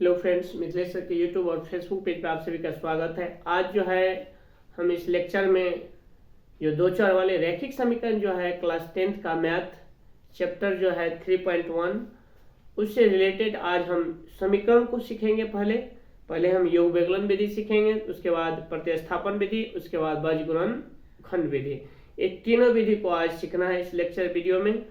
Hello friends, Mithilesh sir के YouTube और Facebook page पर आप सभी का स्वागत है। आज जो है हम इस लेक्चर में जो 2-4 वाले रैखिक समीकरण जो है क्लास 10th का मैथ चैप्टर जो है 3.1 उससे रिलेटेड आज हम समीकरण को सीखेंगे। पहले हम योग व्यकलन विधि सीखेंगे, उसके बाद प्रतिस्थापन विधि, उसके बाद बीजगुणन खंड विधि। ये तीनों विधि को आज सीखना है इस लेक्चर वीडियो में।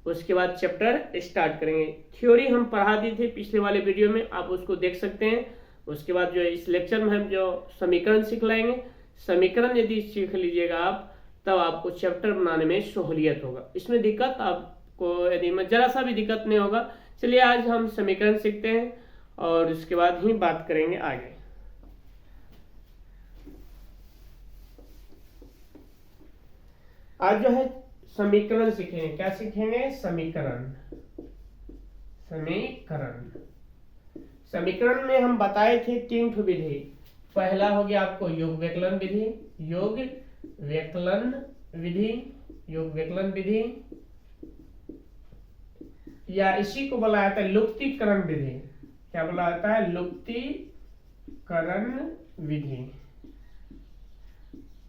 उसके बाद चैप्टर स्टार्ट करेंगे। थ्योरी हम पढ़ा दी थी पिछले वाले वीडियो में, आप उसको देख सकते हैं। उसके बाद जो इस लेक्चर में हम जो समीकरण सीख लाएंगे, समीकरण यदि सीख लीजिएगा आप तब आपको चैप्टर बनाने में सहूलियत होगा। इसमें दिक्कत आपको यदि जरा सा भी दिक्कत नहीं होगा। चलिए आज हम समीकरण सीखते हैं और उसके बाद ही बात करेंगे आगे। आज जो है समीकरण सीखेंगे। क्या सीखेंगे? समीकरण में हम बताए थे 3 विधि। पहला हो गया आपको योग व्यकलन विधि, या इसी को बोला जाता है लुप्तीकरण विधि। क्या बोला जाता है?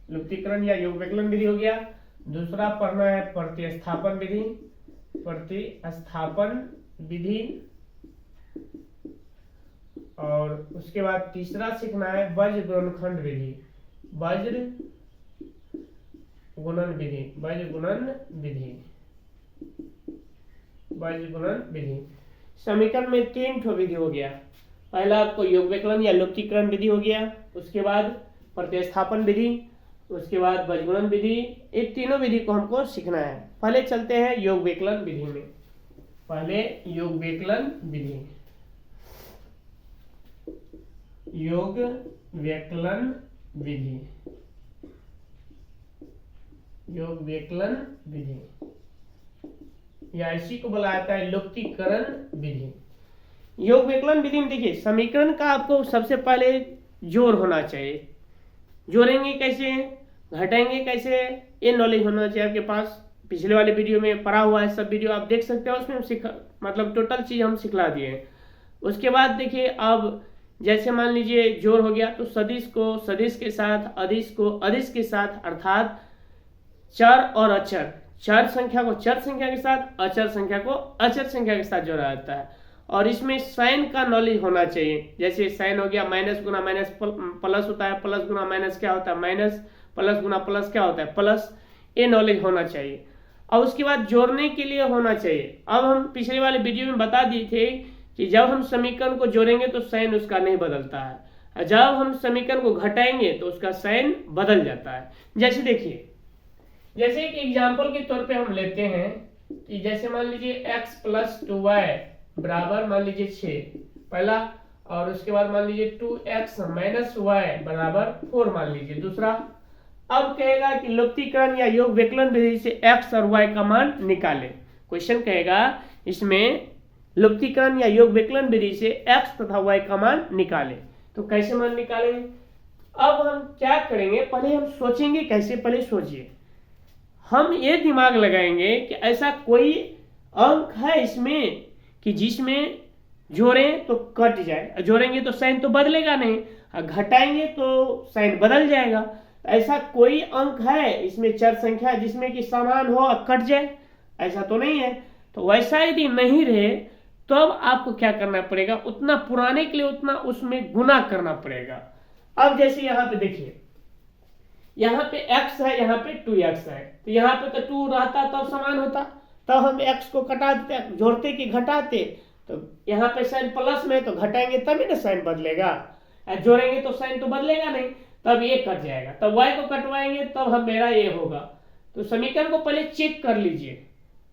लुप्तीकरण या योग व्यकलन विधि हो गया। दूसरा पढ़ना है प्रतिस्थापन विधि, और उसके बाद तीसरा सीखना है बीजगुणन विधि। समीकरण में 3 विधि हो गया। पहला आपको योग व्यकलन या लुप्तीकरण विधि हो गया, उसके बाद प्रतिस्थापन विधि, उसके बाद बीजगुणन विधि। ये तीनों विधि को हमको सीखना है। पहले चलते हैं योग व्यकलन विधि में। योग व्यकलन विधि या इसी को बोला जाता है लुप्तीकरण विधि। योग व्यकलन विधि में देखिए, समीकरण का आपको सबसे पहले जोड़ होना चाहिए। जोड़ेंगे कैसे, घटाएंगे कैसे, ये नॉलेज होना चाहिए आपके पास। पिछले वाले वीडियो में पढ़ा हुआ है, सब वीडियो आप देख सकते हो। उसमें टोटल चीज हम सिखला दिए। उसके बाद देखिए, अब जैसे मान लीजिए जोड़ हो गया तो सदिश को सदिश के साथ, अदिश को अदिश के साथ, अर्थात चर और अचर, चर संख्या को चर संख्या के साथ, अचर संख्या को अचर संख्या के साथ जोड़ा जाता है। और इसमें साइन का नॉलेज होना चाहिए। जैसे साइन हो गया, माइनस गुना माइनस प्लस होता है, प्लस गुना माइनस क्या होता है माइनस, प्लस गुना प्लस क्या होता है प्लस। ये नॉलेज होना चाहिए। और उसके बाद जोड़ने के लिए होना चाहिए। अब हम पिछले वाले वीडियो में बता दिए थे कि जब हम समीकरण को जोड़ेंगे तो साइन उसका नहीं बदलता है, जब हम समीकरण को घटाएंगे तो उसका साइन बदल जाता है। जैसे देखिए, जैसे एक एग्जाम्पल के तौर पे हम लेते हैं कि जैसे मान लीजिए x + 2y बराबर मान लीजिए 6 पहला, और उसके बाद मान लीजिए 2x - y बराबर 4 मान लीजिए दूसरा। अब कहेगा कि लुप्तीकरण या योग व्यकलन विधि से x और y का मान निकाले। क्वेश्चन कहेगा इसमें लुप्तीकरण या योग व्यकलन विधि से x तथा y का मान निकाले। तो कैसे मान निकालेंगे? अब हम क्या करेंगे, पहले हम सोचेंगे कैसे। पहले सोचिए, हम ये दिमाग लगाएंगे कि ऐसा कोई अंक है इसमें कि जिसमें जोड़ें तो कट जाए, जोड़ेंगे तो साइन तो बदलेगा नहीं, और घटाएंगे तो साइन बदल जाएगा। ऐसा कोई अंक है इसमें चर संख्या जिसमें कि समान हो और कट जाए? ऐसा तो नहीं है। तो वैसा यदि नहीं रहे तो अब आपको क्या करना पड़ेगा, उतना पुराने के लिए उतना उसमें गुना करना पड़ेगा। अब जैसे यहाँ पे देखिए, यहाँ पे x है, यहाँ पे 2x है, तो यहाँ पे तो 2 रहता तब समान होता, तब हम x को कटा देते, जोड़ते कि घटाते। तो यहाँ पे साइन प्लस में, तो घटाएंगे तभी ना साइन बदलेगा, जोड़ेंगे तो साइन तो बदलेगा नहीं, तब ये कट जाएगा। तब y को कटवाएंगे तब हम मेरा ये होगा। तो समीकरण को पहले चेक कर लीजिए,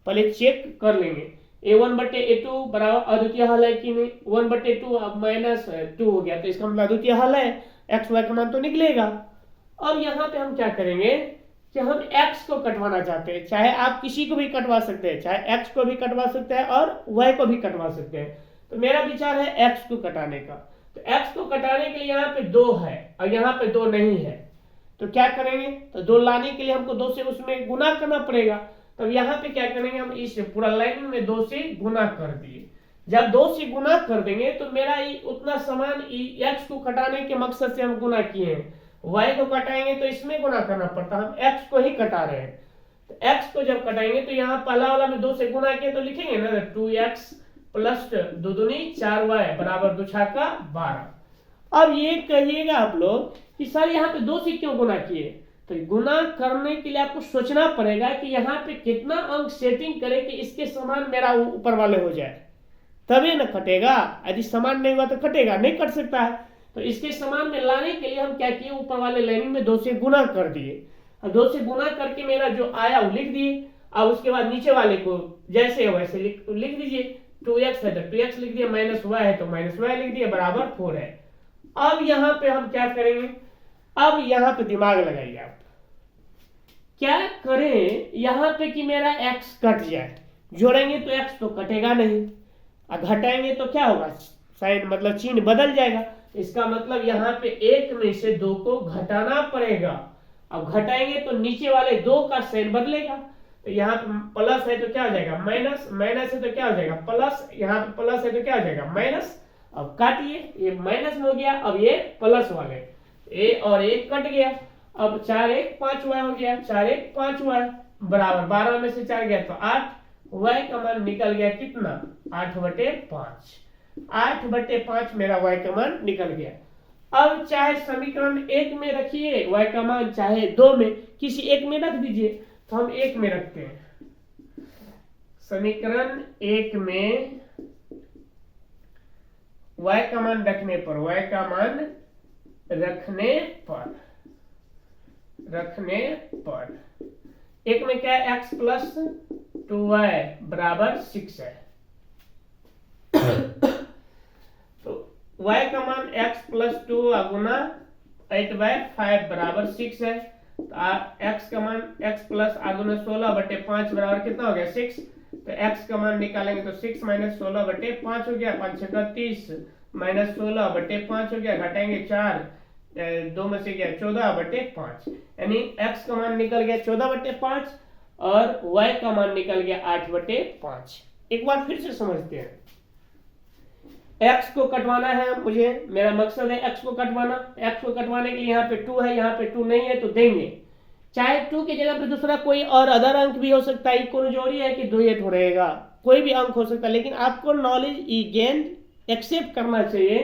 पहले चेक कर लेंगे। a1/a2 बराबर अद्वितीय हल है कि नहीं। 1/2 अब -2 हो गया, तो इसका मतलब अद्वितीय हल है, x y का मान तो निकलेगा। अब यहाँ पे हम क्या करेंगे कि हम x को कटवाना चाहते हैं। चाहे आप किसी को भी कटवा सकते हैं, चाहे x को भी कटवा सकते हैं और y को भी कटवा सकते हैं। तो मेरा विचार है x को कटाने का। तो x को कटाने के लिए यहाँ पे 2 है और यहाँ पे 2 नहीं है, तो क्या करेंगे, तो 2 लाने के लिए हमको 2 से उसमें गुना करना पड़ेगा। तब यहाँ पे क्या करेंगे, हम इस पूरा लाइन में 2 से गुना कर दिए। जब 2 से गुना कर देंगे तो मेरा उतना समान x को घटाने के मकसद से हम गुना किए हैं, y को घटाएंगे तो इसमें गुना करना पड़ता, हम x को ही घटा रहे हैं। तो x को जब घटाएंगे तो यहाँ पहला वाला में 2 से गुना किए तो लिखेंगे ना 2x प्लस 2 दूनी 4y बराबर 2 छक्का 12। अब ये कहिएगा आप लोग कि सर यहाँ पे 2 से क्यों गुना किए, तो गुना करने के लिए आपको सोचना पड़ेगा कि यहाँ पे कितना अंक सेटिंग करें कि इसके समान मेरा ऊपर वाले हो जाए, तभी ना कटेगा। यदि समान नहीं हुआ तो कटेगा, नहीं कट सकता है। तो इसके समान में लाने के लिए हम क्या किए, ऊपर वाले लाइनिंग में 2 से गुना कर दिए। अब 2 से गुना करके मेरा जो आया वो लिख दिए। अब उसके बाद नीचे वाले को जैसे है वैसे लिख दीजिए। 2x है तो 2x लिख दिया, माइनस y है तो माइनस y लिख दिया, बराबर 4 है। अब यहाँ पे हम क्या करेंगे, अब यहाँ पे दिमाग लगाइए आप, क्या करें यहाँ पे कि मेरा x कट जाए। जोड़ेंगे तो x तो कटेगा नहीं, और घटाएंगे तो क्या होगा, साइन मतलब चिन्ह बदल जाएगा। इसका मतलब यहाँ पे 1 में से 2 को घटाना पड़ेगा। अब घटाएंगे तो नीचे वाले 2 का साइन बदलेगा। तो यहाँ पे प्लस है तो क्या हो जाएगा माइनस, माइनस है तो क्या हो जाएगा प्लस, यहाँ पे प्लस है तो क्या हो जाएगा माइनस। अब काटिए, ये माइनस में हो गया, अब ये प्लस वाले ए और 1 कट गया। अब 4 1 5 y हो गया, 4 1 5 y बराबर 12 में से 4 गया तो 8, y का मान निकल गया कितना 8/5। 8/5 मेरा y का मान निकल गया। अब चाहे समीकरण 1 में रखिए y का मान, चाहे 2 में, किसी एक में रख दीजिए। तो हम 1 में रखते हैं, समीकरण 1 में y का मान रखने पर, y का मान रखने पर 1 में क्या है, x प्लस 2y बराबर 6 है। तो y का मान x प्लस 2 गुना 8/5 बराबर 6 है। तो x का मान x प्लस आगुना 16/5 बराबर कितना हो गया 6। तो x का मान निकालेंगे तो 6 माइनस 16/5 हो गया, 5 6 30 माइनस 16/5 हो गया, घटाएंगे 4 2 में से गया 14/5, यानी x का मान निकल गया 14/5 और y का मान निकल गया 8/5। एक बार फिर से समझते हैं, x को कटवाना है मुझे, मेरा मकसद है x को कटवाना। x को कटवाने के लिए यहाँ पे 2 है, यहाँ पे 2 नहीं है तो देंगे, चाहे 2 की जगह पे दूसरा कोई और अदर अंक भी हो सकता है, कौन जोड़ी है कि 2 8 रहेगा, कोई भी अंक हो सकता है। लेकिन आपको नॉलेज गेन एक्सेप्ट करना चाहिए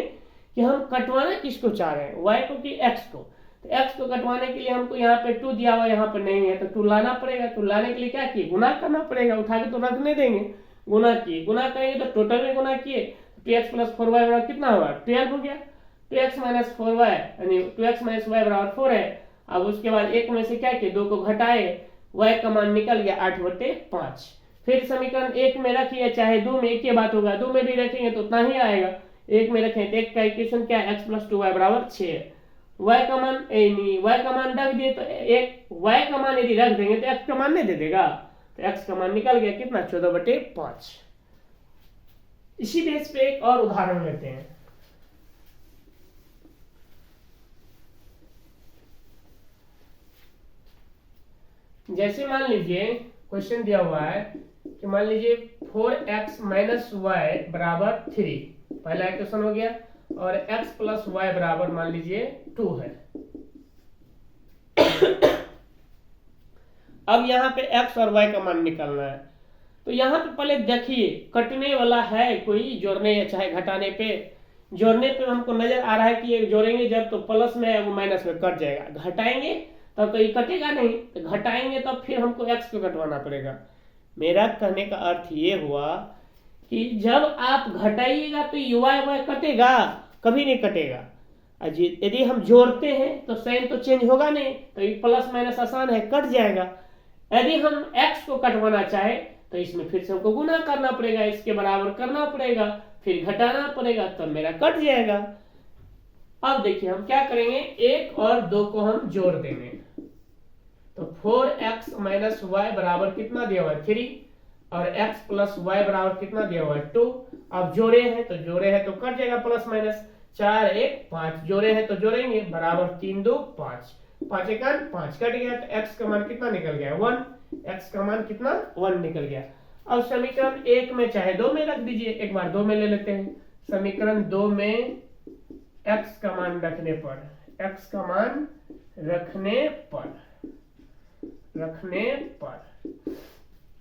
कि हम कटवाना किसको चाह रहे हैं, y को कि x को। तो x को कटवाने के लिए हमको यहाँ पे 2 दिया हुआ, यहाँ पे नहीं है तो 2 लाना पड़ेगा। तो लाने के लिए क्या किए, गुना करना पड़ेगा, उठा के तो रखने देंगे, गुना किए, गुना करेंगे तो टोटल में गुना किए, 2x प्लस 4y बराबर कितना होगा 12 हो गया। 2x माइनस 4y यानी 2x माइनस y बराबर 4 है। अब उसके बाद 1 में से क्या किए 2 को घटाए, y का मान निकल गया 8/5। फिर समीकरण 1 में रखिए, चाहे 2 में एक ही बात होगा, 2 में भी रखेंगे तो उतना ही आएगा। 1 में रखें तो 1 का इक्वेशन क्या है, x प्लस 2y बराबर 6 है। y का मान y का मान रख दिए तो y का मान यदि रख देंगे तो x का मान नहीं दे देगा, तो x का मान निकल गया कितना 14/5। इसी बेस पे एक और उदाहरण लेते हैं। जैसे मान लीजिए क्वेश्चन दिया हुआ है कि मान लीजिए 4x माइनस वाई बराबर 3, पहला इक्वेशन हो गया, और x प्लस वाई बराबर मान लीजिए 2 है। अब यहाँ पे x और y का मान निकालना है। तो यहाँ पे पहले देखिए कटने वाला है कोई, जोड़ने या चाहे घटाने पे, जोड़ने पे हमको नजर आ रहा है कि ये जोड़ेंगे जब तो प्लस में वो माइनस में कट जाएगा, घटाएंगे तब तो ये कटेगा नहीं, तो घटाएंगे तब फिर हमको x को कटवाना पड़ेगा। मेरा कहने का अर्थ ये हुआ कि जब आप घटाइएगा तो y कटेगा, कभी नहीं कटेगा। यदि हम जोड़ते हैं तो साइन तो चेंज होगा नहीं, तो ये प्लस माइनस आसान है, कट जाएगा। यदि हम x को कटवाना चाहे तो इसमें फिर से हमको गुना करना पड़ेगा, इसके बराबर करना पड़ेगा, फिर घटाना पड़ेगा, तब मेरा कट जाएगा। अब देखिए हम क्या करेंगे, 1 और 2 को हम जोड़ देंगे। तो 4x माइनस वाई बराबर कितना दिया हुआ है 3, और x प्लस वाई बराबर कितना दिया हुआ है 2। अब जोड़े हैं तो कट जाएगा प्लस माइनस, 4 1 5 जोड़े हैं तो जोड़ेंगे, बराबर 3 2 5, 5 1 5 कट गया, तो x का मान कितना निकल गया 1, x का मान कितना 1 निकल गया। अब समीकरण 1 में चाहे 2 में रख दीजिए, एक बार 2 में ले लेते हैं। समीकरण 2 में x का मान रखने पर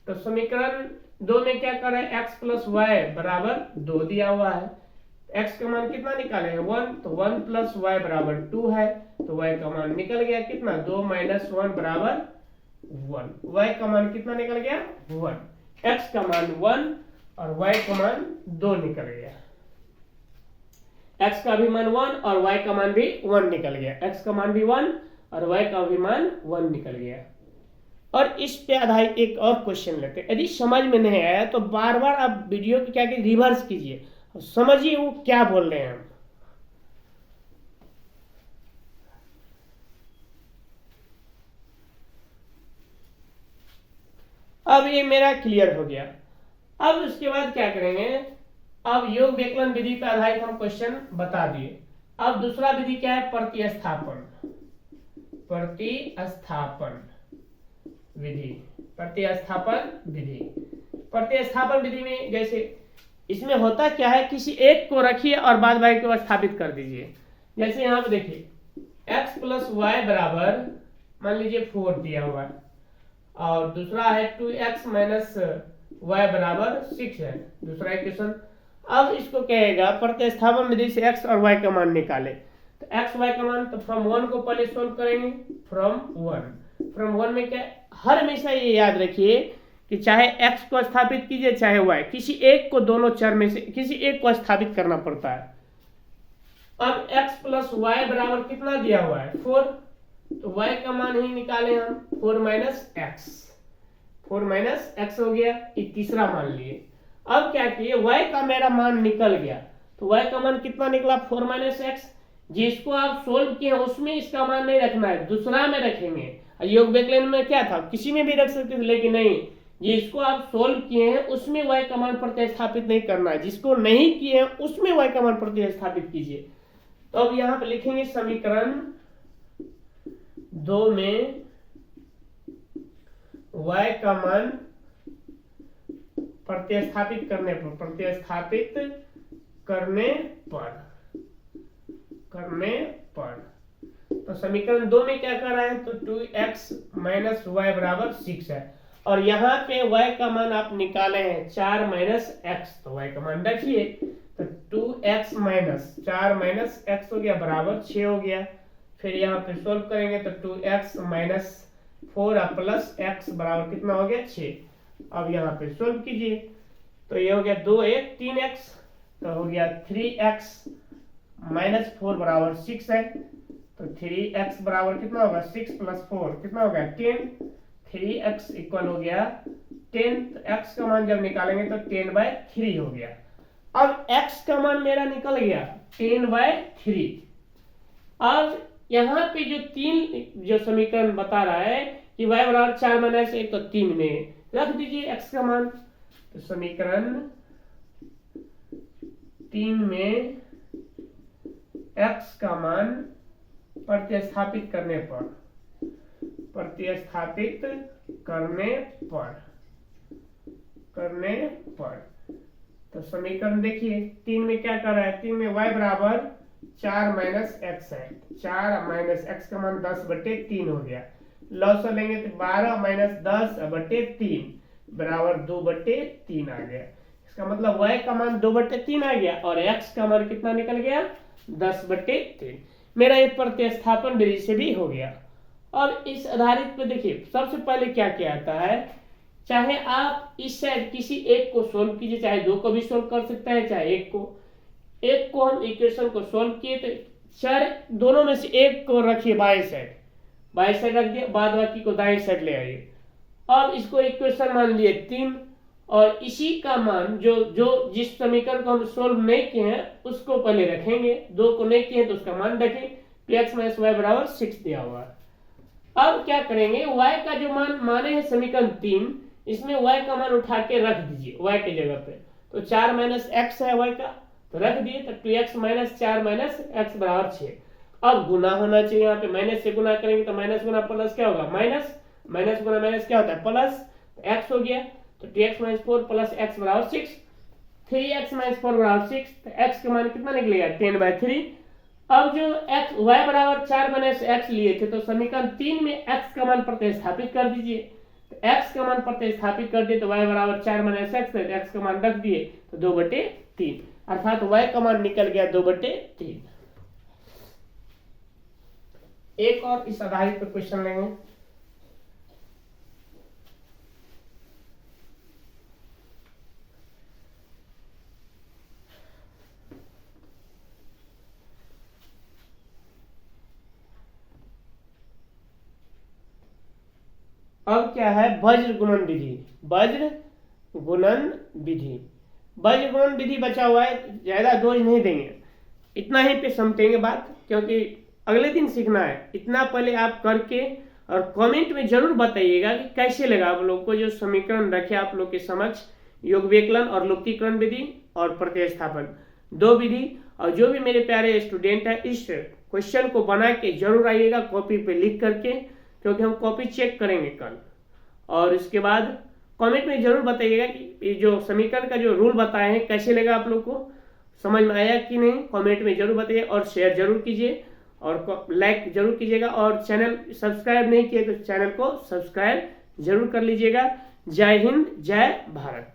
तो समीकरण 2 में क्या कर रहे हैं, x प्लस वाई बराबर 2 दिया हुआ है। x का मान कितना निकाले हैं 1, तो 1 प्लस वाई बराबर 2 है, तो y का मान निकल गया कितना 2 माइनस 1 बराबर 1। y का मान कितना निकल गया 1, x का मान 1 और y का मान 2 निकल गया। x का भी मान 1 और y का मान भी 1 निकल गया। x का मान भी 1 और y का भी मान 1 निकल गया। और इस पे आधारित एक और क्वेश्चन लेते हैं। यदि समझ में नहीं आया तो बार बार आप वीडियो को क्या कीजिए, रिवर्स कीजिए, समझिए वो क्या बोल रहे हैं हम। अब ये मेरा क्लियर हो गया। अब उसके बाद क्या करेंगे, अब योग व्यकलन विधि पर आधारित हम क्वेश्चन बता दिए। अब दूसरा विधि क्या है, प्रतिस्थापन विधि में जैसे इसमें होता क्या है, किसी एक को रखिए और बाद बाकी को स्थापित कर दीजिए। जैसे यहाँ पे देखिए x प्लस वाई बराबर मान लीजिए 4 दिया हुआ है और दूसरा है 2x माइनस वाई बराबर 6 है दूसरा इक्वेशन। अब इसको कहेगा प्रतिस्थापन विधि से x और y का मान निकाले। तो x y का मान तो फ्रॉम 1 को पहले सोल्व करेंगे, फ्रॉम 1 में क्या, हर हमेशा ये याद रखिए कि चाहे x को स्थापित कीजिए चाहे y, किसी एक को दोनों चर में से किसी एक को स्थापित करना पड़ता है। अब x प्लस वाई बराबर कितना दिया हुआ है 4, तो y का मान ही निकाले हम 4 माइनस x हो गया, ये तीसरा मान लिए। अब क्या किए, y का मेरा मान निकल गया, तो y का मान कितना निकला 4 माइनस एक्स। जिसको आप सोल्व किए उसमें इसका मान नहीं रखना है, दूसरा में रखेंगे। योग व्यकलन में क्या था, किसी में भी रख सकते थे, लेकिन नहीं, जिसको आप सोल्व किए हैं उसमें y का मान प्रतिस्थापित नहीं करना है, जिसको नहीं किए हैं उसमें y का मान प्रतिस्थापित कीजिए। तो अब यहाँ पे लिखेंगे समीकरण 2 में y का मान प्रतिस्थापित करने पर तो समीकरण 2 में क्या कर रहा है, तो 2x माइनस वाई बराबर 6 है और यहाँ पे y का मान आप निकाले हैं 4 माइनस एक्स, तो y का मान रखिए, तो 2x माइनस 4 माइनस एक्स हो गया बराबर 6 हो गया। फिर यहाँ पे सोल्व करेंगे तो 2x माइनस 4 प्लस x बराबर कितना हो गया 6। अब यहाँ पे सोल्व कीजिए तो ये हो गया 2 1 3x, तो हो गया 3x माइनस 4 बराबर 6 है, तो 3x बराबर कितना होगा 6 प्लस 4 कितना हो गया 10, 3x इक्वल हो गया 10। तो x का मान जब निकालेंगे तो 10/3 हो गया। अब x का मान मेरा निकल गया 10/3। अब यहाँ पे जो 3 जो समीकरण बता रहा है कि y बराबर 4 माइनस 1, तो 3 में रख दीजिए x का मान। तो समीकरण 3 में x का मान प्रतिस्थापित करने पर तो समीकरण देखिए 3 में क्या कर रहा है, 3 में y बराबर 4 माइनस एक्स है, 4 माइनस एक्स का मान 10/3 हो गया। लॉस लेंगे तो 12 माइनस 10/3 बराबर 2/3 आ गया। इसका मतलब y का मान 2/3 आ गया और x का मान कितना निकल गया 10/3। मेरा ये प्रतिस्थापन विधि से भी हो गया। और इस आधारित पे देखिए सबसे पहले क्या किया जाता है, चाहे आप इस साइड किसी एक को सोल्व कीजिए, चाहे 2 को भी सोल्व कर सकते हैं, चाहे एक को हम इक्वेशन को सोल्व किए तो चार दोनों में से एक को रखिए बाएं साइड रख दिया, बाद बाकी को दाएं साइड ले आइए। अब इसको इक्वेशन मान लिए 3 और इसी का मान जो जिस समीकरण को हम सोल्व नहीं किए हैं उसको पहले रखेंगे, 2 को नहीं किए तो उसका मान रखें, x माइनस वाई बराबर 6 दिया हुआ है। अब क्या करेंगे, y का जो मान माने हैं समीकरण 3, इसमें y का मान उठा के रख दीजिए y के जगह पे, तो 4 माइनस एक्स है y का, तो रख दिए, तो 2x माइनस 4 माइनस एक्स बराबर 6। अब गुना होना चाहिए, यहाँ पे माइनस से गुना करेंगे तो माइनस गुना प्लस क्या होगा माइनस, माइनस गुना माइनस क्या होता है प्लस, एक्स हो गया, तो 2x माइनस 4 प्लस x बराबर 6, 3x माइनस 4 बराबर 6, तो x का मान कितना निकलेगा 10/3। अब जो x y बराबर 4 माइनस x लिए थे, तो समीकरण 3 में x का मान प्रतिस्थापित कर दीजिए। तो x का मान प्रतिस्थापित कर दिए तो y बराबर 4 माइनस x, तो x का मान रख दिए तो 2/3, अर्थात y का मान निकल गया 2/3। एक और इस आधारित पर क्वेश्चन लेंगे। अब क्या है वज्र गुणन विधि। वज्र गुणन विधि, वज्र गुणन विधि बचा हुआ है, ज्यादा डोज नहीं देंगे, इतना ही पे समझेंगे बात, क्योंकि अगले दिन सीखना है। इतना पहले आप करके और कमेंट में जरूर बताइएगा कि कैसे लगा आप लोग को जो समीकरण रखे आप लोग के समक्ष, योग विकलन और लुप्तीकरण विधि और प्रतिस्थापन 2 विधि। और जो भी मेरे प्यारे स्टूडेंट है इस क्वेश्चन को बना के जरूर आइएगा कॉपी पे लिख करके, क्योंकि हम कॉपी चेक करेंगे कल। और इसके बाद कमेंट में जरूर बताइएगा कि ये जो समीकरण का जो रूल बताए हैं कैसे लगा आप लोग को, समझ में आया कि नहीं, कमेंट में जरूर बताइए और शेयर जरूर कीजिए और लाइक जरूर कीजिएगा। और चैनल सब्सक्राइब नहीं किए तो चैनल को सब्सक्राइब जरूर कर लीजिएगा। जय हिंद, जय भारत।